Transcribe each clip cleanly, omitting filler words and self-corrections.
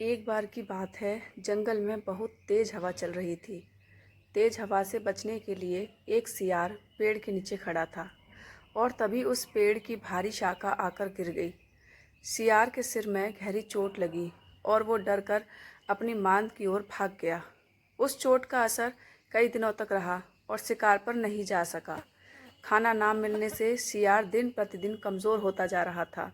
एक बार की बात है, जंगल में बहुत तेज हवा चल रही थी। तेज हवा से बचने के लिए एक सियार पेड़ के नीचे खड़ा था और तभी उस पेड़ की भारी शाखा आकर गिर गई। सियार के सिर में गहरी चोट लगी और वो डरकर अपनी मांद की ओर भाग गया। उस चोट का असर कई दिनों तक रहा और शिकार पर नहीं जा सका। खाना ना मिलने से सियार दिन प्रतिदिन कमज़ोर होता जा रहा था।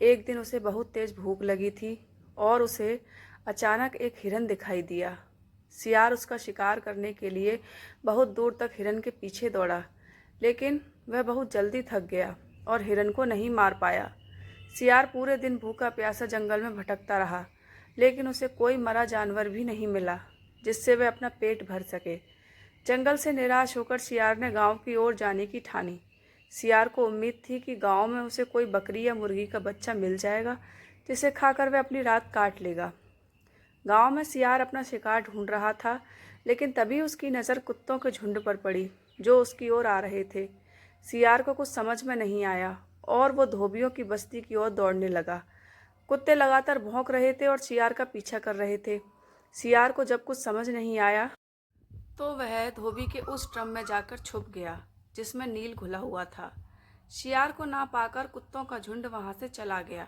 एक दिन उसे बहुत तेज भूख लगी थी और उसे अचानक एक हिरन दिखाई दिया। सियार उसका शिकार करने के लिए बहुत दूर तक हिरन के पीछे दौड़ा, लेकिन वह बहुत जल्दी थक गया और हिरन को नहीं मार पाया। सियार पूरे दिन भूखा प्यासा जंगल में भटकता रहा, लेकिन उसे कोई मरा जानवर भी नहीं मिला जिससे वह अपना पेट भर सके। जंगल से निराश होकर सियार ने गांव की ओर जाने की ठानी। सियार को उम्मीद थी कि गांव में उसे कोई बकरी या मुर्गी का बच्चा मिल जाएगा जिसे खाकर वह अपनी रात काट लेगा। गांव में सियार अपना शिकार ढूंढ रहा था, लेकिन तभी उसकी नज़र कुत्तों के झुंड पर पड़ी जो उसकी ओर आ रहे थे। सियार को कुछ समझ में नहीं आया और वो धोबियों की बस्ती की ओर दौड़ने लगा। कुत्ते लगातार भौंक रहे थे और सियार का पीछा कर रहे थे। सियार को जब कुछ समझ नहीं आया तो वह धोबी के उस ड्रम में जाकर छुप गया जिसमें नील घुला हुआ था। सियार को ना पाकर कुत्तों का झुंड वहां से चला गया।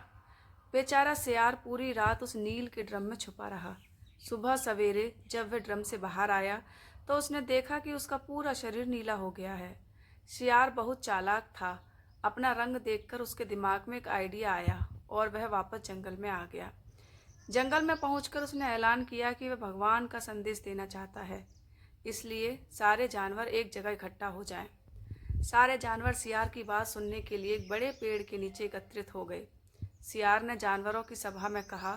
बेचारा सियार पूरी रात उस नील के ड्रम में छुपा रहा। सुबह सवेरे जब वह ड्रम से बाहर आया तो उसने देखा कि उसका पूरा शरीर नीला हो गया है। सियार बहुत चालाक था। अपना रंग देखकर उसके दिमाग में एक आइडिया आया और वह वापस जंगल में आ गया। जंगल में पहुंचकर उसने ऐलान किया कि वह भगवान का संदेश देना चाहता है, इसलिए सारे जानवर एक जगह इकट्ठा हो जाएं। सारे जानवर सियार की बात सुनने के लिए एक बड़े पेड़ के नीचे एकत्रित हो गए। सियार ने जानवरों की सभा में कहा,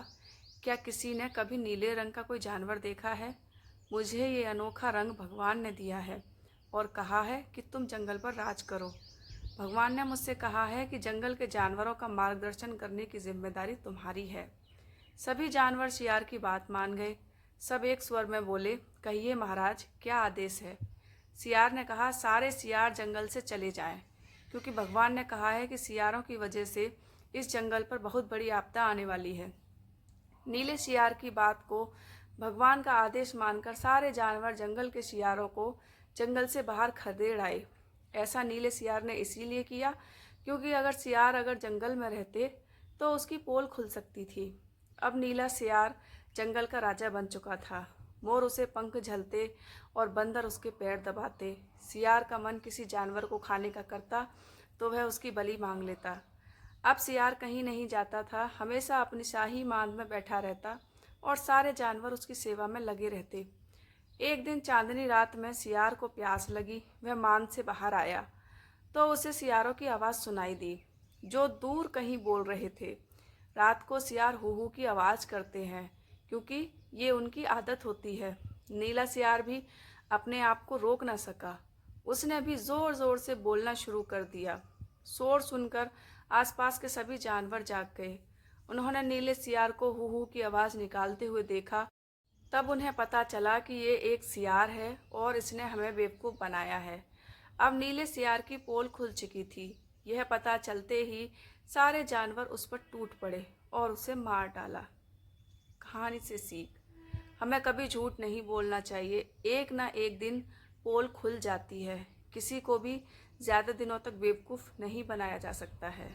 क्या किसी ने कभी नीले रंग का कोई जानवर देखा है? मुझे ये अनोखा रंग भगवान ने दिया है और कहा है कि तुम जंगल पर राज करो। भगवान ने मुझसे कहा है कि जंगल के जानवरों का मार्गदर्शन करने की जिम्मेदारी तुम्हारी है। सभी जानवर सियार की बात मान गए। सब एक स्वर में बोले, कहिए महाराज, क्या आदेश है? सियार ने कहा, सारे सियार जंगल से चले जाएं, क्योंकि भगवान ने कहा है कि सियारों की वजह से इस जंगल पर बहुत बड़ी आपदा आने वाली है। नीले सियार की बात को भगवान का आदेश मानकर सारे जानवर जंगल के सियारों को जंगल से बाहर खदेड़ आए। ऐसा नीले सियार ने इसीलिए किया क्योंकि अगर जंगल में रहते तो उसकी पोल खुल सकती थी। अब नीला सियार जंगल का राजा बन चुका था। मोर उसे पंख झलते और बंदर उसके पैर दबाते। सियार का मन किसी जानवर को खाने का करता तो वह उसकी बलि मांग लेता। अब सियार कहीं नहीं जाता था, हमेशा अपनी शाही मांद में बैठा रहता और सारे जानवर उसकी सेवा में लगे रहते। एक दिन चांदनी रात में सियार को प्यास लगी। वह मांद से बाहर आया तो उसे सियारों की आवाज़ सुनाई दी जो दूर कहीं बोल रहे थे। रात को सियार हू हू की आवाज़ करते हैं क्योंकि ये उनकी आदत होती है। नीला सियार भी अपने आप को रोक न सका। उसने भी ज़ोर ज़ोर से बोलना शुरू कर दिया। शोर सुनकर आसपास के सभी जानवर जाग गए। उन्होंने नीले सियार को हू हू की आवाज़ निकालते हुए देखा। तब उन्हें पता चला कि ये एक सियार है और इसने हमें बेवकूफ़ बनाया है। अब नीले सियार की पोल खुल चुकी थी। यह पता चलते ही सारे जानवर उस पर टूट पड़े और उसे मार डाला। कहानी से सीख, हमें कभी झूठ नहीं बोलना चाहिए। एक ना एक दिन पोल खुल जाती है। किसी को भी ज़्यादा दिनों तक बेवकूफ़ नहीं बनाया जा सकता है।